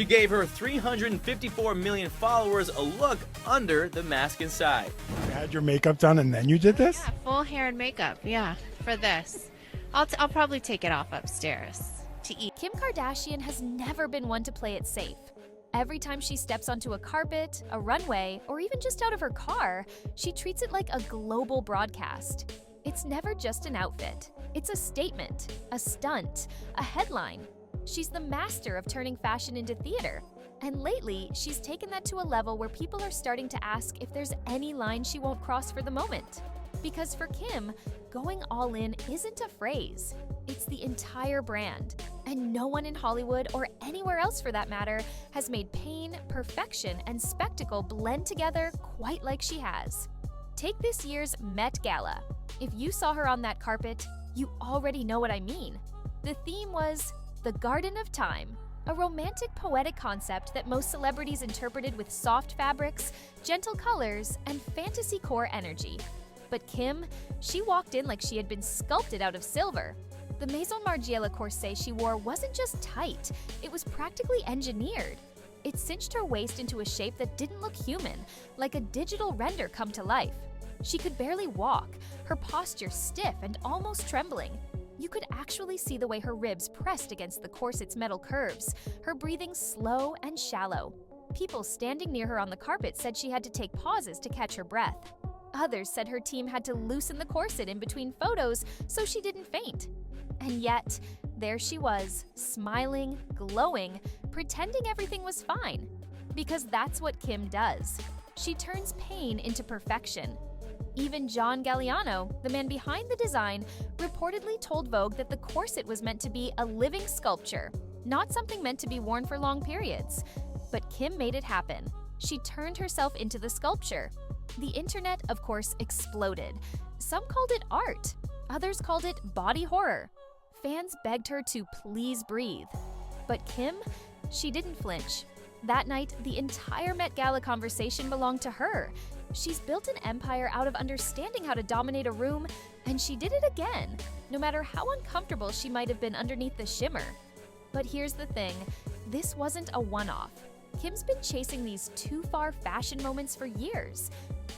She gave her 354 million followers a look under the mask inside. You had your makeup done and then you did this? Yeah, full hair and makeup, yeah, for this. I'll probably take it off upstairs to eat. Kim Kardashian has never been one to play it safe. Every time she steps onto a carpet, a runway, or even just out of her car, she treats it like a global broadcast. It's never just an outfit. It's a statement, a stunt, a headline. She's the master of turning fashion into theater. And lately, she's taken that to a level where people are starting to ask if there's any line she won't cross for the moment. Because for Kim, going all in isn't a phrase. It's the entire brand. And no one in Hollywood, or anywhere else for that matter, has made pain, perfection, and spectacle blend together quite like she has. Take this year's Met Gala. If you saw her on that carpet, you already know what I mean. The theme was the Garden of Time, a romantic poetic concept that most celebrities interpreted with soft fabrics, gentle colors, and fantasy core energy. But Kim, she walked in like she had been sculpted out of silver. The Maison Margiela corset she wore wasn't just tight, it was practically engineered. It cinched her waist into a shape that didn't look human, like a digital render come to life. She could barely walk, her posture stiff and almost trembling. You could actually see the way her ribs pressed against the corset's metal curves, her breathing slow and shallow. People standing near her on the carpet said she had to take pauses to catch her breath. Others said her team had to loosen the corset in between photos so she didn't faint. And yet, there she was, smiling, glowing, pretending everything was fine. Because that's what Kim does. She turns pain into perfection. Even John Galliano, the man behind the design, reportedly told Vogue that the corset was meant to be a living sculpture, not something meant to be worn for long periods. But Kim made it happen. She turned herself into the sculpture. The internet, of course, exploded. Some called it art. Others called it body horror. Fans begged her to please breathe. But Kim, she didn't flinch. That night, the entire Met Gala conversation belonged to her. She's built an empire out of understanding how to dominate a room, and she did it again, no matter how uncomfortable she might have been underneath the shimmer. But here's the thing, this wasn't a one-off. Kim's been chasing these too-far fashion moments for years.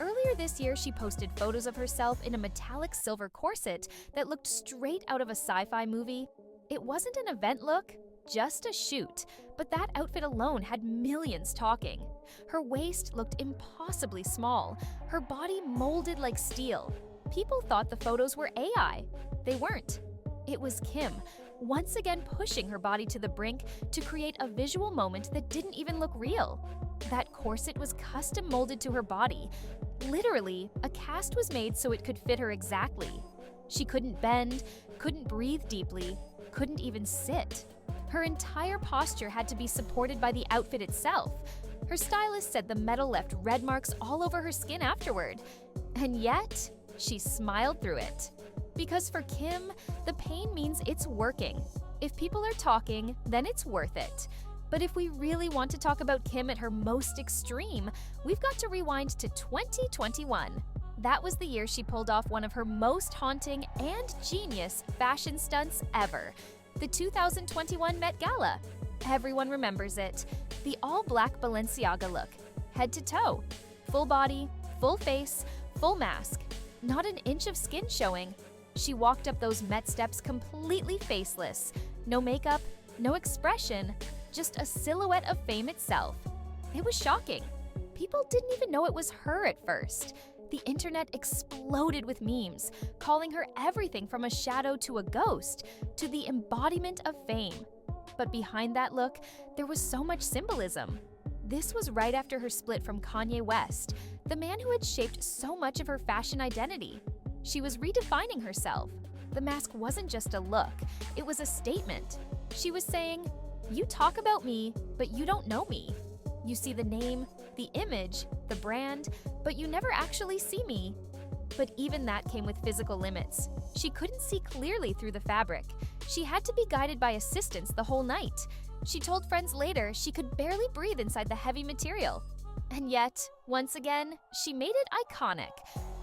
Earlier this year, she posted photos of herself in a metallic silver corset that looked straight out of a sci-fi movie. It wasn't an event look, just a shoot, but that outfit alone had millions talking. Her waist looked impossibly small, her body molded like steel. People thought the photos were AI. They weren't. It was Kim, once again pushing her body to the brink to create a visual moment that didn't even look real. That corset was custom molded to her body. Literally, a cast was made so it could fit her exactly. She couldn't bend, couldn't breathe deeply, couldn't even sit. Her entire posture had to be supported by the outfit itself. Her stylist said the metal left red marks all over her skin afterward. And yet, she smiled through it. Because for Kim, the pain means it's working. If people are talking, then it's worth it. But if we really want to talk about Kim at her most extreme, we've got to rewind to 2021. That was the year she pulled off one of her most haunting and genius fashion stunts ever. The 2021 Met Gala. Everyone remembers it. The all-black Balenciaga look. Head to toe. Full body, full face, full mask. Not an inch of skin showing. She walked up those Met steps completely faceless. No makeup, no expression, just a silhouette of fame itself. It was shocking. People didn't even know it was her at first. The internet exploded with memes, calling her everything from a shadow to a ghost, to the embodiment of fame. But behind that look, there was so much symbolism. This was right after her split from Kanye West, the man who had shaped so much of her fashion identity. She was redefining herself. The mask wasn't just a look, it was a statement. She was saying, "You talk about me, but you don't know me. You see the name, the image, the brand, but you never actually see me." But even that came with physical limits. She couldn't see clearly through the fabric. She had to be guided by assistants the whole night. She told friends later she could barely breathe inside the heavy material. And yet, once again, she made it iconic.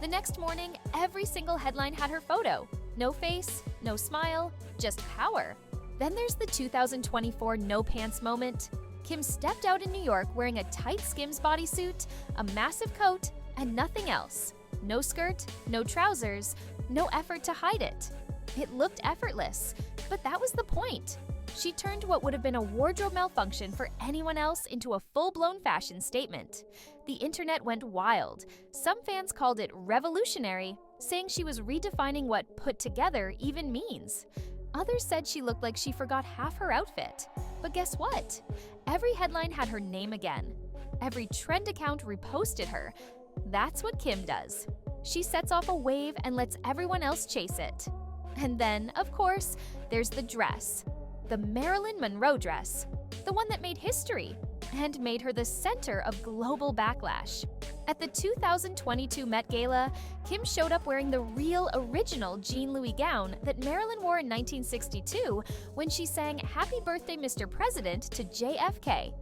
The next morning, every single headline had her photo. No face, no smile, just power. Then there's the 2024 no pants moment. Kim stepped out in New York wearing a tight Skims bodysuit, a massive coat, and nothing else. No skirt, no trousers, no effort to hide it. It looked effortless, but that was the point. She turned what would have been a wardrobe malfunction for anyone else into a full-blown fashion statement. The internet went wild. Some fans called it revolutionary, saying she was redefining what put together even means. Others said she looked like she forgot half her outfit. But guess what? Every headline had her name again. Every trend account reposted her. That's what Kim does. She sets off a wave and lets everyone else chase it. And then, of course, there's the dress. The Marilyn Monroe dress. The one that made history and made her the center of global backlash. At the 2022 Met Gala, Kim showed up wearing the real original Jean Louis gown that Marilyn wore in 1962 when she sang "Happy Birthday, Mr. President" to JFK.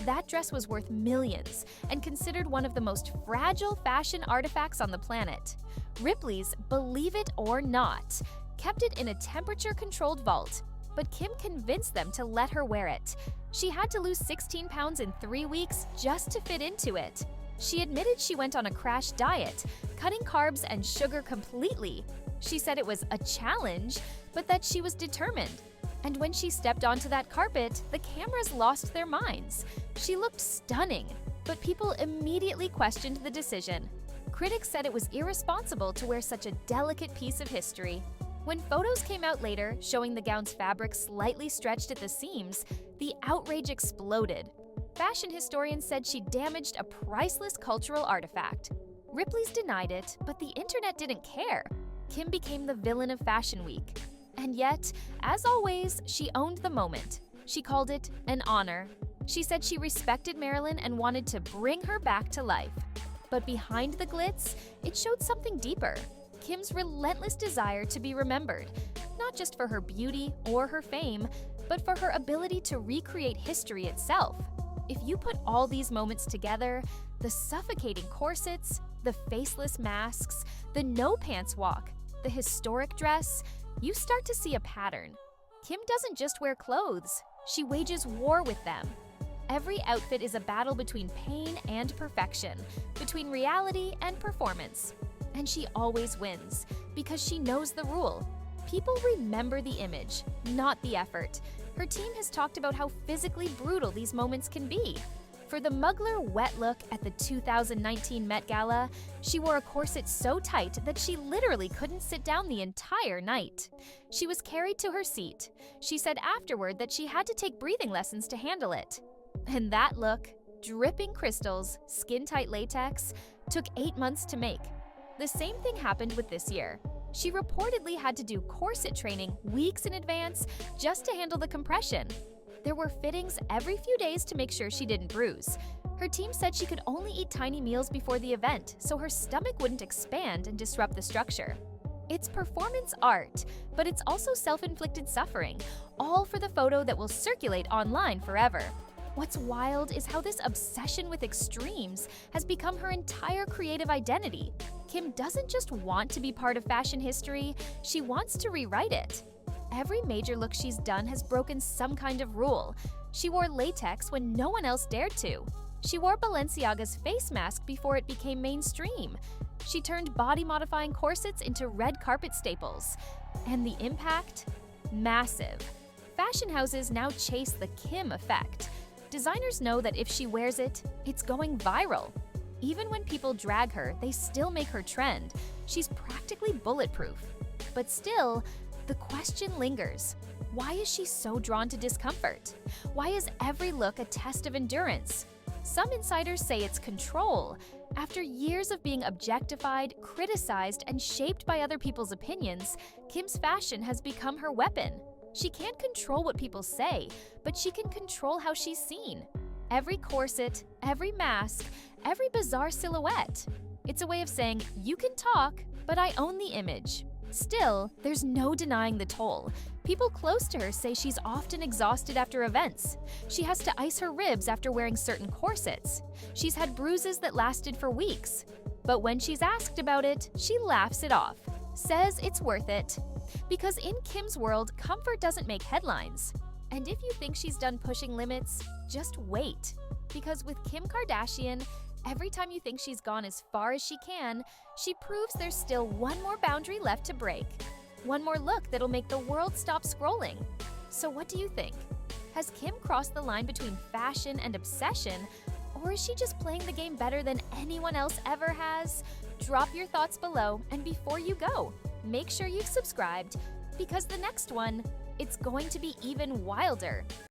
That dress was worth millions and considered one of the most fragile fashion artifacts on the planet. Ripley's Believe It or Not kept it in a temperature-controlled vault, but Kim convinced them to let her wear it. She had to lose 16 pounds in 3 weeks just to fit into it. She admitted she went on a crash diet, cutting carbs and sugar completely. She said it was a challenge, but that she was determined. And when she stepped onto that carpet, the cameras lost their minds. She looked stunning, but people immediately questioned the decision. Critics said it was irresponsible to wear such a delicate piece of history. When photos came out later showing the gown's fabric slightly stretched at the seams, the outrage exploded. Fashion historians said she damaged a priceless cultural artifact. Ripley's denied it, but the internet didn't care. Kim became the villain of Fashion Week. And yet, as always, she owned the moment. She called it an honor. She said she respected Marilyn and wanted to bring her back to life. But behind the glitz, it showed something deeper. Kim's relentless desire to be remembered, not just for her beauty or her fame, but for her ability to recreate history itself. If you put all these moments together, the suffocating corsets, the faceless masks, the no-pants walk, the historic dress, you start to see a pattern. Kim doesn't just wear clothes, she wages war with them. Every outfit is a battle between pain and perfection, between reality and performance. And she always wins, because she knows the rule. People remember the image, not the effort. Her team has talked about how physically brutal these moments can be. For the Mugler wet look at the 2019 Met Gala, she wore a corset so tight that she literally couldn't sit down the entire night. She was carried to her seat. She said afterward that she had to take breathing lessons to handle it. And that look, dripping crystals, skin-tight latex, took 8 months to make. The same thing happened with this year. She reportedly had to do corset training weeks in advance just to handle the compression. There were fittings every few days to make sure she didn't bruise. Her team said she could only eat tiny meals before the event so her stomach wouldn't expand and disrupt the structure. It's performance art, but it's also self-inflicted suffering, all for the photo that will circulate online forever. What's wild is how this obsession with extremes has become her entire creative identity. Kim doesn't just want to be part of fashion history, she wants to rewrite it. Every major look she's done has broken some kind of rule. She wore latex when no one else dared to. She wore Balenciaga's face mask before it became mainstream. She turned body-modifying corsets into red carpet staples. And the impact? Massive. Fashion houses now chase the Kim effect. Designers know that if she wears it, it's going viral. Even when people drag her, they still make her trend. She's practically bulletproof. But still, the question lingers. Why is she so drawn to discomfort? Why is every look a test of endurance? Some insiders say it's control. After years of being objectified, criticized, and shaped by other people's opinions, Kim's fashion has become her weapon. She can't control what people say, but she can control how she's seen. Every corset, every mask, every bizarre silhouette. It's a way of saying, you can talk, but I own the image. Still, there's no denying the toll. People close to her say she's often exhausted after events. She has to ice her ribs after wearing certain corsets. She's had bruises that lasted for weeks. But when she's asked about it, she laughs it off, says it's worth it. Because in Kim's world, comfort doesn't make headlines. And if you think she's done pushing limits, just wait. Because with Kim Kardashian, every time you think she's gone as far as she can, she proves there's still one more boundary left to break. One more look that'll make the world stop scrolling. So what do you think? Has Kim crossed the line between fashion and obsession, or is she just playing the game better than anyone else ever has? Drop your thoughts below, and before you go, make sure you've subscribed, because the next one, it's going to be even wilder.